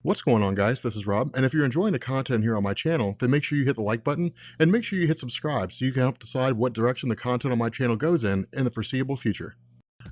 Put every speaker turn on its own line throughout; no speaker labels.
What's going on, guys? This is Rob, and if you're enjoying the content here on my channel, then make sure you hit the like button and make sure you hit subscribe so you can help decide what direction the content on my channel goes in the foreseeable future.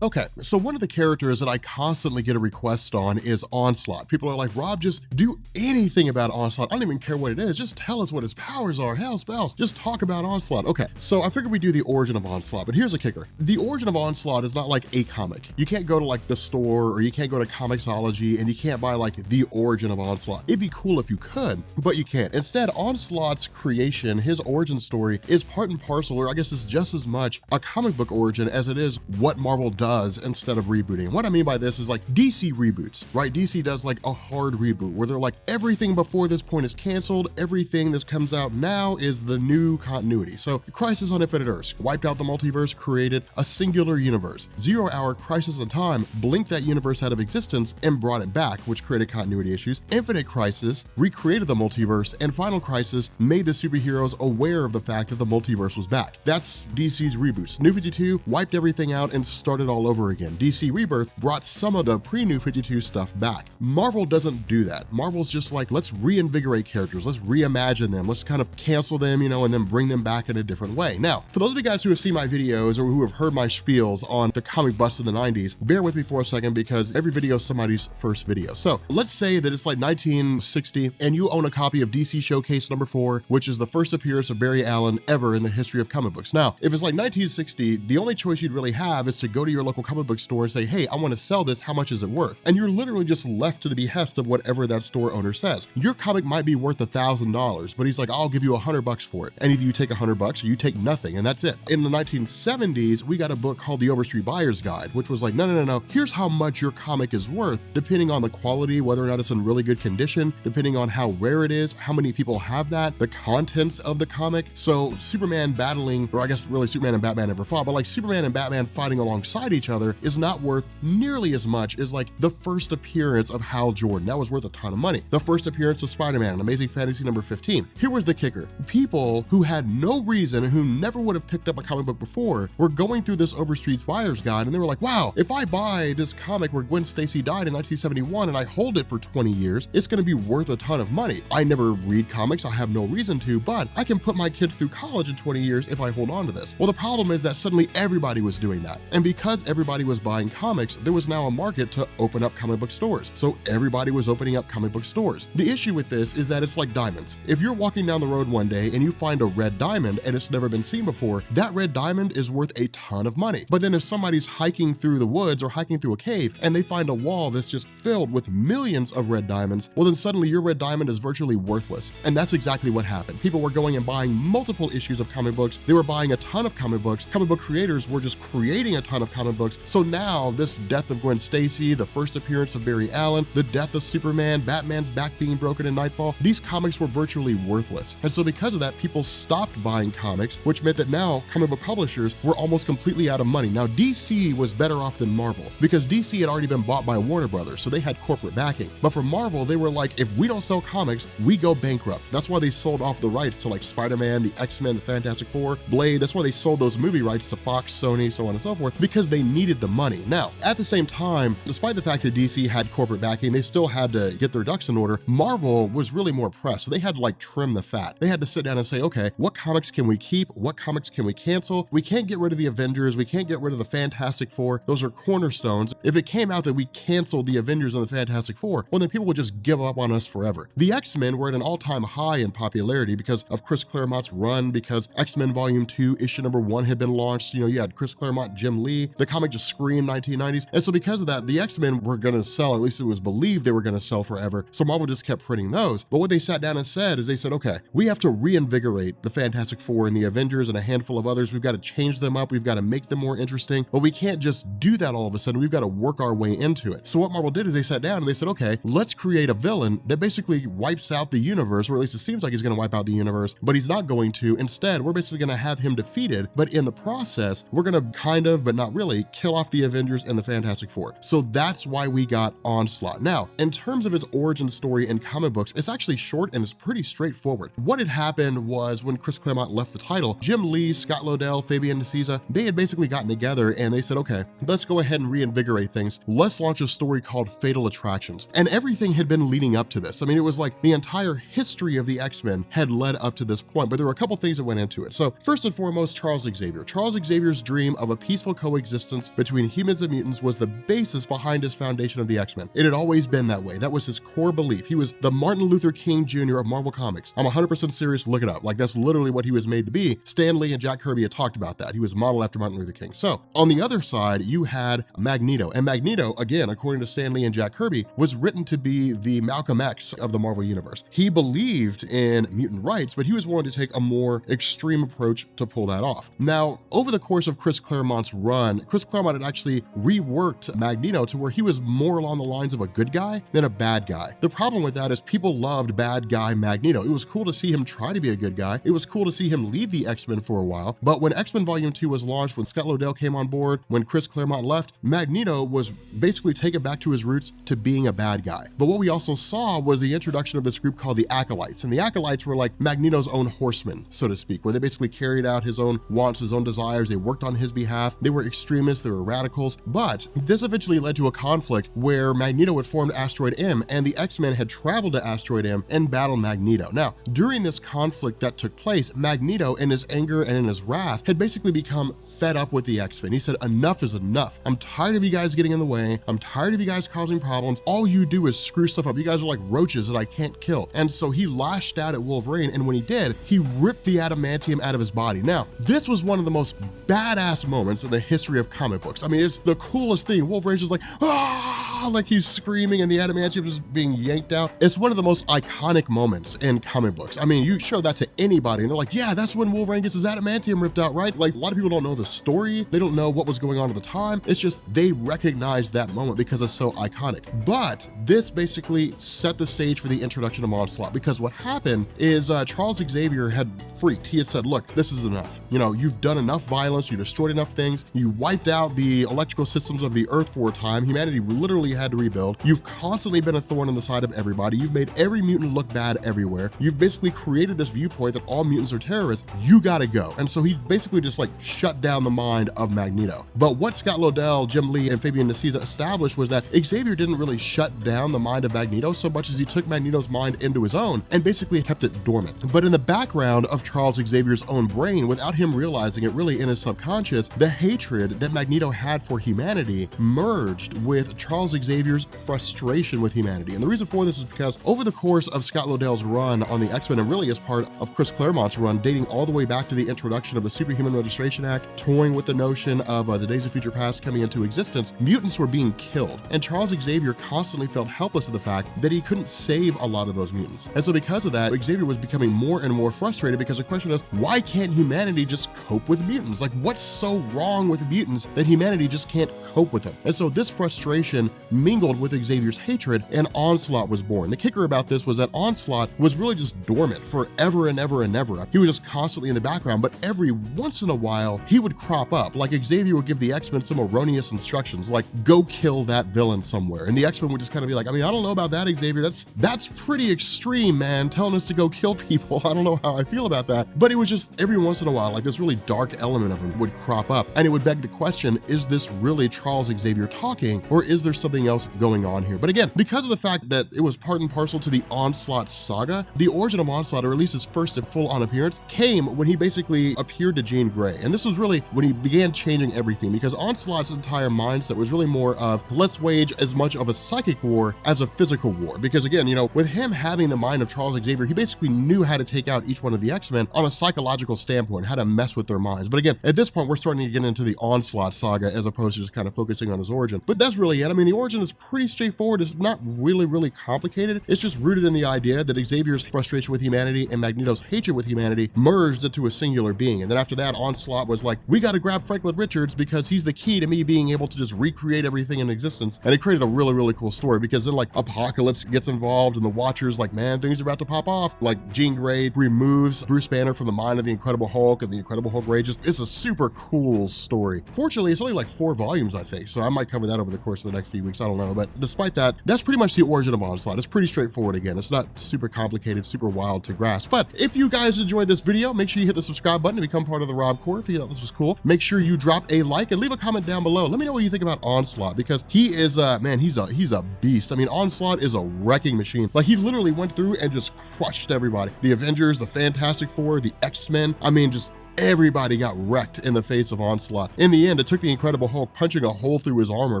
Okay, so one of the characters that I constantly get a request on is Onslaught. People are like, Rob, just do anything about Onslaught. I don't even care what it is. Just tell us what his powers are. Hell, spells. Just talk about Onslaught. Okay, so I figured we do the origin of Onslaught, but here's a kicker. The origin of Onslaught is not like a comic. You can't go to like the store or you can't go to Comixology and you can't buy like the origin of Onslaught. It'd be cool if you could, but you can't. Instead, Onslaught's creation, his origin story, is part and parcel, or I guess it's just as much a comic book origin as it is what Marvel does instead of rebooting. And what I mean by this is like DC reboots, right? DC does like a hard reboot where they're like, everything before this point is canceled. Everything that comes out now is the new continuity. So Crisis on Infinite Earths wiped out the multiverse, created a singular universe. 0 Hour Crisis on Time blinked that universe out of existence and brought it back, which created continuity issues. Infinite Crisis recreated the multiverse, and Final Crisis made the superheroes aware of the fact that the multiverse was back. That's DC's reboots. New 52 wiped everything out and started all over again. DC Rebirth brought some of the pre-New 52 stuff back. Marvel doesn't do that. Marvel's just like, let's reinvigorate characters, let's reimagine them, let's kind of cancel them, and then bring them back in a different way. Now, for those of you guys who have seen my videos or who have heard my spiels on the comic bust in the 90s, bear with me for a second because every video is somebody's first video. So let's say that it's like 1960 and you own a copy of DC Showcase number 4, which is the first appearance of Barry Allen ever in the history of comic books. Now, if it's like 1960, the only choice you'd really have is to go to your local comic book store and say, hey, I want to sell this, how much is it worth? And you're literally just left to the behest of whatever that store owner says. Your comic might be worth $1,000, but he's like, I'll give you $100 for it. And either you take $100 or you take nothing, and that's it. In the 1970s, we got a book called The Overstreet Buyer's Guide, which was like, no. Here's how much your comic is worth, depending on the quality, whether or not it's in really good condition, depending on how rare it is, how many people have that, the contents of the comic. So Superman battling, or I guess really Superman and Batman never fought, but like Superman and Batman fighting alongside each other is not worth nearly as much as like the first appearance of Hal Jordan. That was worth a ton of money. The first appearance of Spider-Man, Amazing Fantasy number 15. Here was the kicker. People who had no reason, who never would have picked up a comic book before, were going through this Overstreet Buyer's Guide and they were like, wow, if I buy this comic where Gwen Stacy died in 1971 and I hold it for 20 years, it's gonna be worth a ton of money. I never read comics, I have no reason to, but I can put my kids through college in 20 years if I hold on to this. Well, the problem is that suddenly everybody was doing that. And because everybody was buying comics, there was now a market to open up comic book stores. So everybody was opening up comic book stores. The issue with this is that it's like diamonds. If you're walking down the road one day and you find a red diamond and it's never been seen before, that red diamond is worth a ton of money. But then if somebody's hiking through the woods or hiking through a cave and they find a wall that's just filled with millions of red diamonds, well then suddenly your red diamond is virtually worthless. And that's exactly what happened. People were going and buying multiple issues of comic books. They were buying a ton of comic books. Comic book creators were just creating a ton of comic books. So now this death of Gwen Stacy, the first appearance of Barry Allen, the death of Superman, Batman's back being broken in Nightfall, these comics were virtually worthless. And so because of that, people stopped buying comics, which meant that now comic book publishers were almost completely out of money. Now DC was better off than Marvel because DC had already been bought by Warner Brothers, so they had corporate backing. But for Marvel, they were like, if we don't sell comics, we go bankrupt. That's why they sold off the rights to like Spider-Man, the X-Men, the Fantastic Four, Blade. That's why they sold those movie rights to Fox, Sony, so on and so forth, because they needed the money. Now, at the same time, despite the fact that DC had corporate backing, they still had to get their ducks in order. Marvel was really more pressed, so they had to like trim the fat. They had to sit down and say, okay, what comics can we keep? What comics can we cancel? We can't get rid of the Avengers. We can't get rid of the Fantastic Four. Those are cornerstones. If it came out that we canceled the Avengers and the Fantastic Four, well then people would just give up on us forever. The X-Men were at an all-time high in popularity because of Chris Claremont's run, because X-Men Volume 2, issue number 1 had been launched. You had Chris Claremont, Jim Lee. The comic just screamed 1990s. And so because of that, the X-Men were gonna sell, at least it was believed they were gonna sell forever. So Marvel just kept printing those. But what they sat down and said is they said, okay, we have to reinvigorate the Fantastic Four and the Avengers and a handful of others. We've got to change them up. We've got to make them more interesting, but we can't just do that all of a sudden. We've got to work our way into it. So what Marvel did is they sat down and they said, okay, let's create a villain that basically wipes out the universe, or at least it seems like he's gonna wipe out the universe, but he's not going to. Instead, we're basically gonna have him defeated, but in the process, we're gonna kind of, but not really, basically kill off the Avengers and the Fantastic Four. So that's why we got Onslaught. Now, in terms of his origin story in comic books, it's actually short and it's pretty straightforward. What had happened was when Chris Claremont left the title, Jim Lee, Scott Lobdell, Fabian Nicieza, they had basically gotten together and they said, okay, let's go ahead and reinvigorate things. Let's launch a story called Fatal Attractions. And everything had been leading up to this. I mean, it was like the entire history of the X-Men had led up to this point, but there were a couple things that went into it. So first and foremost, Charles Xavier. Charles Xavier's dream of a peaceful coexistence between humans and mutants was the basis behind his foundation of the X-Men. It had always been that way. That was his core belief. He was the Martin Luther King Jr. of Marvel Comics. I'm 100% serious, look it up. Like, that's literally what he was made to be. Stan Lee and Jack Kirby had talked about that. He was modeled after Martin Luther King. So on the other side, you had Magneto. And Magneto, again, according to Stan Lee and Jack Kirby, was written to be the Malcolm X of the Marvel Universe. He believed in mutant rights, but he was willing to take a more extreme approach to pull that off. Now, over the course of Chris Claremont's run, Chris Claremont had actually reworked Magneto to where he was more along the lines of a good guy than a bad guy. The problem with that is people loved bad guy Magneto. It was cool to see him try to be a good guy. It was cool to see him lead the X-Men for a while. But when X-Men Volume 2 was launched, when Scott Lobdell came on board, when Chris Claremont left, Magneto was basically taken back to his roots to being a bad guy. But what we also saw was the introduction of this group called the Acolytes. And the Acolytes were like Magneto's own horsemen, so to speak, where they basically carried out his own wants, his own desires. They worked on his behalf. They were extremists, they were radicals. But this eventually led to a conflict where Magneto had formed Asteroid M and the X-Men had traveled to Asteroid M and battled Magneto. Now, during this conflict that took place, Magneto, in his anger and in his wrath, had basically become fed up with the X-Men. He said, enough is enough. I'm tired of you guys getting in the way. I'm tired of you guys causing problems. All you do is screw stuff up. You guys are like roaches that I can't kill. And so he lashed out at Wolverine, and when he did, he ripped the adamantium out of his body. Now, this was one of the most badass moments in the history of comic books. I mean, it's the coolest thing. Wolverine's just like, ah, like he's screaming and the adamantium just being yanked out. It's one of the most iconic moments in comic books. I mean, you show that to anybody and they're like, yeah, that's when Wolverine gets his adamantium ripped out, right? Like, a lot of people don't know the story. They don't know what was going on at the time. It's just they recognize that moment because it's so iconic. But this basically set the stage for the introduction of Onslaught, because what happened is Charles Xavier had freaked. He had said, look, this is enough. You know, you've done enough violence. You destroyed enough things. You wiped out the electrical systems of the Earth for a time. Humanity literally had to rebuild. You've constantly been a thorn in the side of everybody. You've made every mutant look bad everywhere. You've basically created this viewpoint that all mutants are terrorists. You gotta go. And so he basically just like shut down the mind of Magneto. But what Scott Lobdell, Jim Lee, and Fabian Nicieza established was that Xavier didn't really shut down the mind of Magneto so much as he took Magneto's mind into his own and basically kept it dormant. But in the background of Charles Xavier's own brain, without him realizing it, really in his subconscious, the hatred that Magneto had for humanity merged with Charles Xavier's frustration with humanity. And the reason for this is because over the course of Scott Lobdell's run on the X-Men, and really as part of Chris Claremont's run, dating all the way back to the introduction of the Superhuman Registration Act, toying with the notion of the Days of Future Past coming into existence, mutants were being killed. And Charles Xavier constantly felt helpless to the fact that he couldn't save a lot of those mutants. And so because of that, Xavier was becoming more and more frustrated, because the question is, why can't humanity just cope with mutants? Like, what's so wrong with mutants that humanity just can't cope with them? And so this frustration mingled with Xavier's hatred, and Onslaught was born. The kicker about this was that Onslaught was really just dormant forever and ever and ever. He was just constantly in the background, but every once in a while, he would crop up. Like, Xavier would give the X-Men some erroneous instructions, like, go kill that villain somewhere. And the X-Men would just kind of be like, I mean, I don't know about that, Xavier. That's pretty extreme, man, telling us to go kill people. I don't know how I feel about that. But it was just every once in a while, like, this really dark element of him would crop up. And it would beg the question, is this really Charles Xavier talking, or is there something else going on here? But again, because of the fact that it was part and parcel to the Onslaught saga, the origin of Onslaught, or at least his first and full-on appearance, came when he basically appeared to Jean Grey. And this was really when he began changing everything, because Onslaught's entire mindset was really more of, let's wage as much of a psychic war as a physical war. Because again, you know, with him having the mind of Charles Xavier, he basically knew how to take out each one of the X-Men on a psychological standpoint, how to mess with their minds. But again, at this point, we're starting to get into the Onslaught saga as opposed to just kind of focusing on his origin. But that's really it. I mean, the origin is pretty straightforward. It's not really complicated. It's just rooted in the idea that Xavier's frustration with humanity and Magneto's hatred with humanity merged into a singular being. And then after that, Onslaught was like, we got to grab Franklin Richards because he's the key to me being able to just recreate everything in existence. And it created a really cool story, because then like Apocalypse gets involved and the Watchers like, man, things are about to pop off. Like Jean Grey removes Bruce Banner from the mind of the Incredible Hulk, and the Incredible Hulk rages. It's a super cool story. Fortunately, it's only like 4 volumes, I think, so I might cover that over the course of the next few weeks. I don't know, but despite that, that's pretty much the origin of Onslaught. It's pretty straightforward. Again, it's not super complicated, super wild to grasp. But if you guys enjoyed this video, make sure you hit the subscribe button to become part of the Rob Corps. If you thought this was cool, make sure you drop a like and leave a comment down below. Let me know what you think about Onslaught, because he is man, he's a beast. I mean, Onslaught is a wrecking machine. Like, he literally went through and just crushed everybody. The Avengers, the Fantastic Four, the X-Men. I mean, just everybody got wrecked in the face of Onslaught. In the end, it took the Incredible Hulk punching a hole through his armor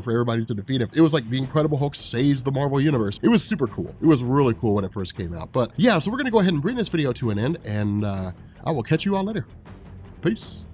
for everybody to defeat him. It was like the Incredible Hulk saves the Marvel Universe. It was super cool. It was really cool when it first came out. But yeah, so we're gonna go ahead and bring this video to an end, and I will catch you all later. Peace.